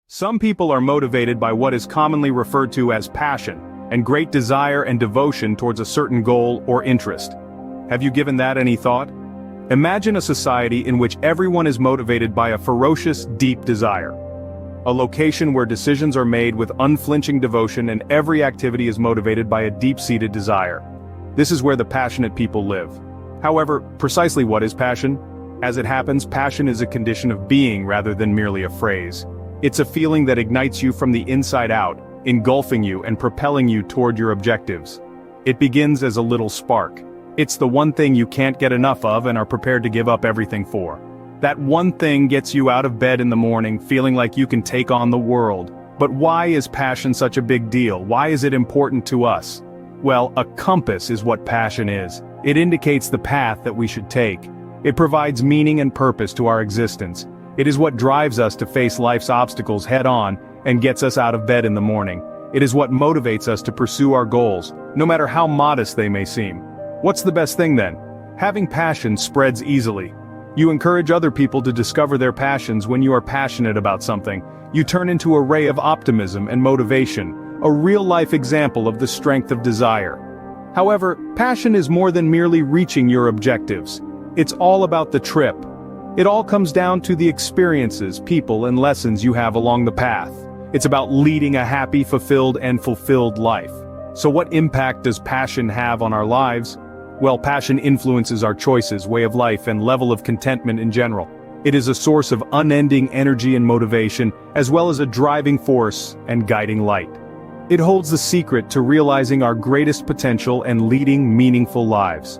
Some people are motivated by what is commonly referred to as passion, and great desire and devotion towards a certain goal or interest. Have you given that any thought? Imagine a society in which everyone is motivated by a ferocious, deep desire. A location where decisions are made with unflinching devotion and every activity is motivated by a deep-seated desire. This is where the passionate people live. However, precisely what is passion? As it happens, passion is a condition of being rather than merely a phrase. It's a feeling that ignites you from the inside out, engulfing you and propelling you toward your objectives. It begins as a little spark. It's the one thing you can't get enough of and are prepared to give up everything for. That one thing gets you out of bed in the morning feeling like you can take on the world. But why is passion such a big deal? Why is it important to us? Well, a compass is what passion is. It indicates the path that we should take. It provides meaning and purpose to our existence. It is what drives us to face life's obstacles head-on and gets us out of bed in the morning. It is what motivates us to pursue our goals, no matter how modest they may seem. What's the best thing then? Having passion spreads easily. You encourage other people to discover their passions when you are passionate about something. You turn into a ray of optimism and motivation, a real-life example of the strength of desire. However, passion is more than merely reaching your objectives. It's all about the trip. It all comes down to the experiences, people, and lessons you have along the path. It's about leading a happy, fulfilled life. So what impact does passion have on our lives? Well, passion influences our choices, way of life, and level of contentment in general. It is a source of unending energy and motivation, as well as a driving force and guiding light. It holds the secret to realizing our greatest potential and leading meaningful lives.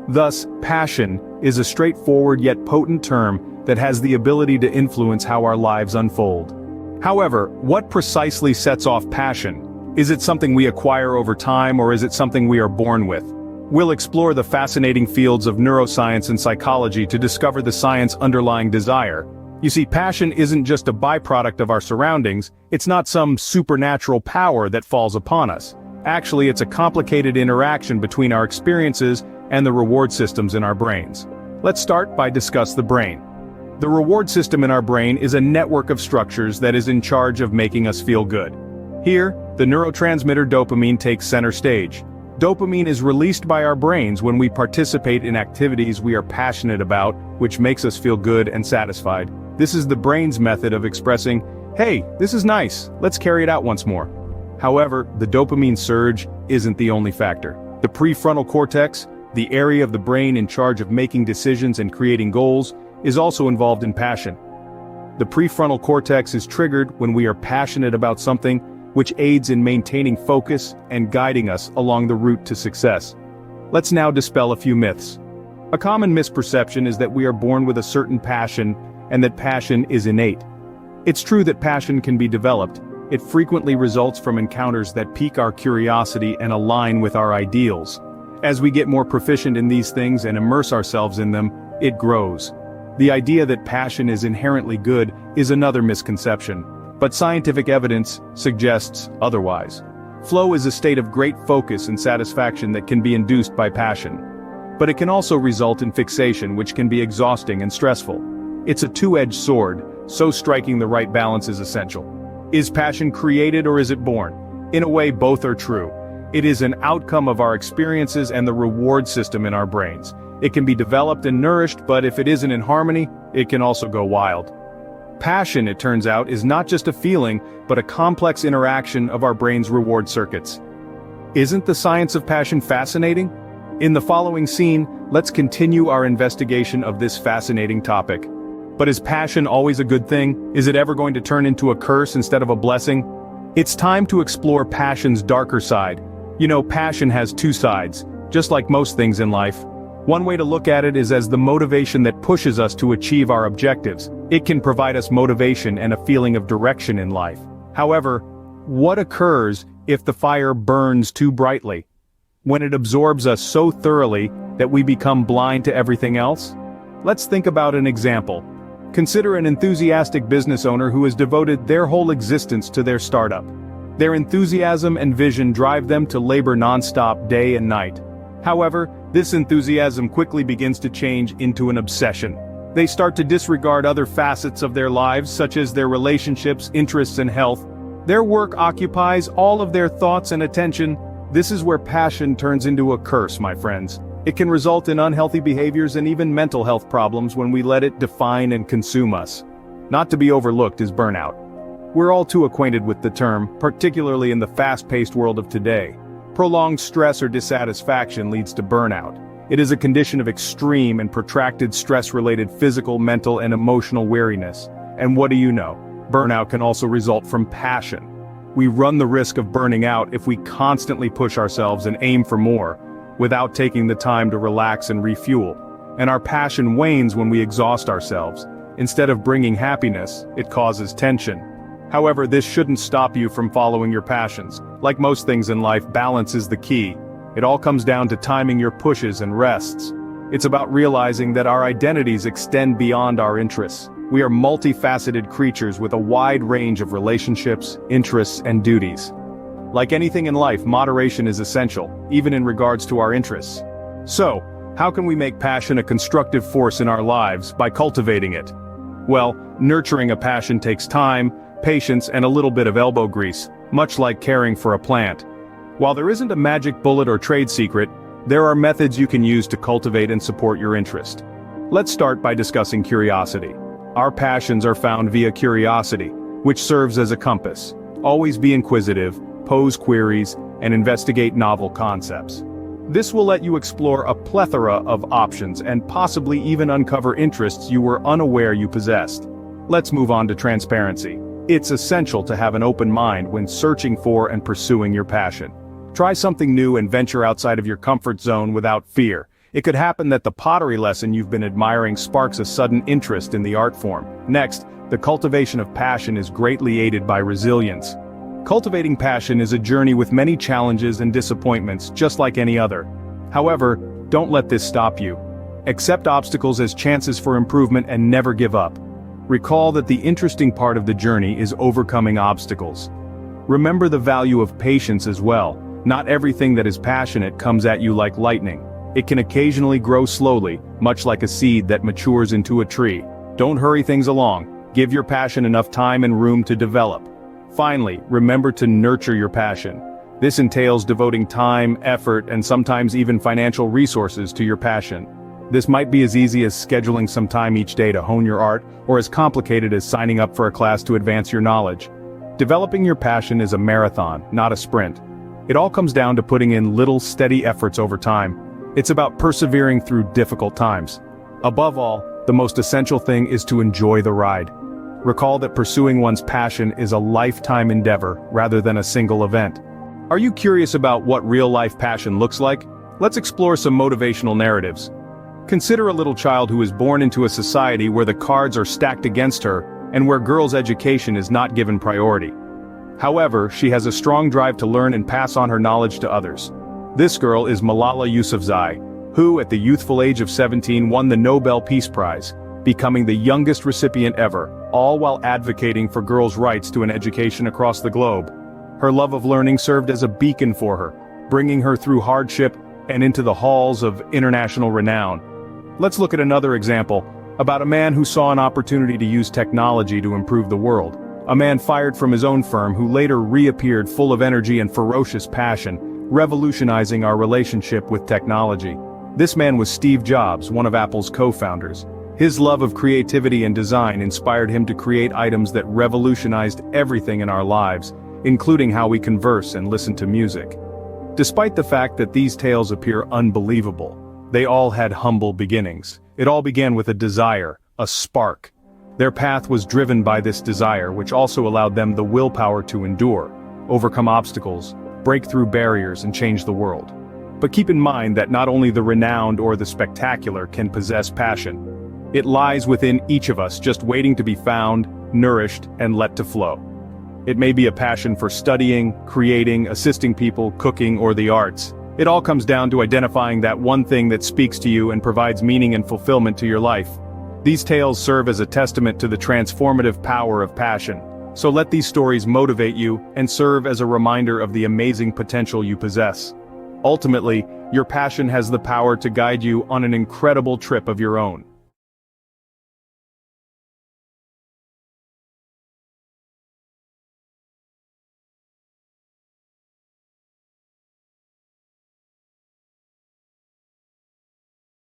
Thus, passion is a straightforward yet potent term that has the ability to influence how our lives unfold. However, what precisely sets off passion? Is it something we acquire over time, or is it something we are born with? We'll explore the fascinating fields of neuroscience and psychology to discover the science underlying desire. You see, passion isn't just a byproduct of our surroundings, it's not some supernatural power that falls upon us. Actually, it's a complicated interaction between our experiences and the reward systems in our brains. Let's start by discuss the brain. The reward system in our brain is a network of structures that is in charge of making us feel good. Here, the neurotransmitter dopamine takes center stage. Dopamine is released by our brains when we participate in activities we are passionate about, which makes us feel good and satisfied. This is the brain's method of expressing, "Hey, this is nice, let's carry it out once more." However, the dopamine surge isn't the only factor. The prefrontal cortex, the area of the brain in charge of making decisions and creating goals, is also involved in passion. The prefrontal cortex is triggered when we are passionate about something, which aids in maintaining focus and guiding us along the route to success. Let's now dispel a few myths. A common misperception is that we are born with a certain passion and that passion is innate. It's true that passion can be developed. It frequently results from encounters that pique our curiosity and align with our ideals. As we get more proficient in these things and immerse ourselves in them, it grows. The idea that passion is inherently good is another misconception, but scientific evidence suggests otherwise. Flow is a state of great focus and satisfaction that can be induced by passion. But it can also result in fixation, which can be exhausting and stressful. It's a two-edged sword, so striking the right balance is essential. Is passion created or is it born? In a way, both are true. It is an outcome of our experiences and the reward system in our brains. It can be developed and nourished, but if it isn't in harmony, it can also go wild. Passion, it turns out, is not just a feeling, but a complex interaction of our brain's reward circuits. Isn't the science of passion fascinating? In the following scene, let's continue our investigation of this fascinating topic. But is passion always a good thing? Is it ever going to turn into a curse instead of a blessing? It's time to explore passion's darker side. You know, passion has two sides, just like most things in life. One way to look at it is as the motivation that pushes us to achieve our objectives. It can provide us motivation and a feeling of direction in life. However, what occurs if the fire burns too brightly? When it absorbs us so thoroughly that we become blind to everything else? Let's think about an example. Consider an enthusiastic business owner who has devoted their whole existence to their startup. Their enthusiasm and vision drive them to labor non-stop day and night. However, this enthusiasm quickly begins to change into an obsession. They start to disregard other facets of their lives, such as their relationships, interests, and health. Their work occupies all of their thoughts and attention. This is where passion turns into a curse, my friends. It can result in unhealthy behaviors and even mental health problems when we let it define and consume us. Not to be overlooked is burnout. We're all too acquainted with the term, particularly in the fast-paced world of today. Prolonged stress or dissatisfaction leads to burnout. It is a condition of extreme and protracted stress-related physical, mental, and emotional weariness. And what do you know? Burnout can also result from passion. We run the risk of burning out if we constantly push ourselves and aim for more, without taking the time to relax and refuel. And our passion wanes when we exhaust ourselves. Instead of bringing happiness, it causes tension. However, this shouldn't stop you from following your passions. Like most things in life, balance is the key. It all comes down to timing your pushes and rests. It's about realizing that our identities extend beyond our interests. We are multifaceted creatures with a wide range of relationships, interests, and duties. Like anything in life, moderation is essential, even in regards to our interests. So, how can we make passion a constructive force in our lives by cultivating it? Well, nurturing a passion takes time, patience, and a little bit of elbow grease, much like caring for a plant. While there isn't a magic bullet or trade secret, there are methods you can use to cultivate and support your interest. Let's start by discussing curiosity. Our passions are found via curiosity, which serves as a compass. Always be inquisitive, pose queries, and investigate novel concepts. This will let you explore a plethora of options and possibly even uncover interests you were unaware you possessed. Let's move on to transparency. It's essential to have an open mind when searching for and pursuing your passion. Try something new and venture outside of your comfort zone without fear. It could happen that the pottery lesson you've been admiring sparks a sudden interest in the art form. Next, the cultivation of passion is greatly aided by resilience. Cultivating passion is a journey with many challenges and disappointments, just like any other. However, don't let this stop you. Accept obstacles as chances for improvement and never give up. Recall that the interesting part of the journey is overcoming obstacles. Remember the value of patience as well. Not everything that is passionate comes at you like lightning. It can occasionally grow slowly, much like a seed that matures into a tree. Don't hurry things along. Give your passion enough time and room to develop. Finally, remember to nurture your passion. This entails devoting time, effort, and sometimes even financial resources to your passion. This might be as easy as scheduling some time each day to hone your art, or as complicated as signing up for a class to advance your knowledge. Developing your passion is a marathon, not a sprint. It all comes down to putting in little, steady efforts over time. It's about persevering through difficult times. Above all, the most essential thing is to enjoy the ride. Recall that pursuing one's passion is a lifetime endeavor rather than a single event. Are you curious about what real-life passion looks like? Let's explore some motivational narratives. Consider a little child who is born into a society where the cards are stacked against her and where girls' education is not given priority. However, she has a strong drive to learn and pass on her knowledge to others. This girl is Malala Yousafzai, who at the youthful age of 17 won the Nobel Peace Prize, becoming the youngest recipient ever, all while advocating for girls' rights to an education across the globe. Her love of learning served as a beacon for her, bringing her through hardship and into the halls of international renown. Let's look at another example, about a man who saw an opportunity to use technology to improve the world. A man fired from his own firm who later reappeared full of energy and ferocious passion, revolutionizing our relationship with technology. This man was Steve Jobs, one of Apple's co-founders. His love of creativity and design inspired him to create items that revolutionized everything in our lives, including how we converse and listen to music. Despite the fact that these tales appear unbelievable, they all had humble beginnings. It all began with a desire, a spark. Their path was driven by this desire, which also allowed them the willpower to endure, overcome obstacles, break through barriers, and change the world. But keep in mind that not only the renowned or the spectacular can possess passion. It lies within each of us, just waiting to be found, nourished, and let to flow. It may be a passion for studying, creating, assisting people, cooking, or the arts. It all comes down to identifying that one thing that speaks to you and provides meaning and fulfillment to your life. These tales serve as a testament to the transformative power of passion. So let these stories motivate you and serve as a reminder of the amazing potential you possess. Ultimately, your passion has the power to guide you on an incredible trip of your own.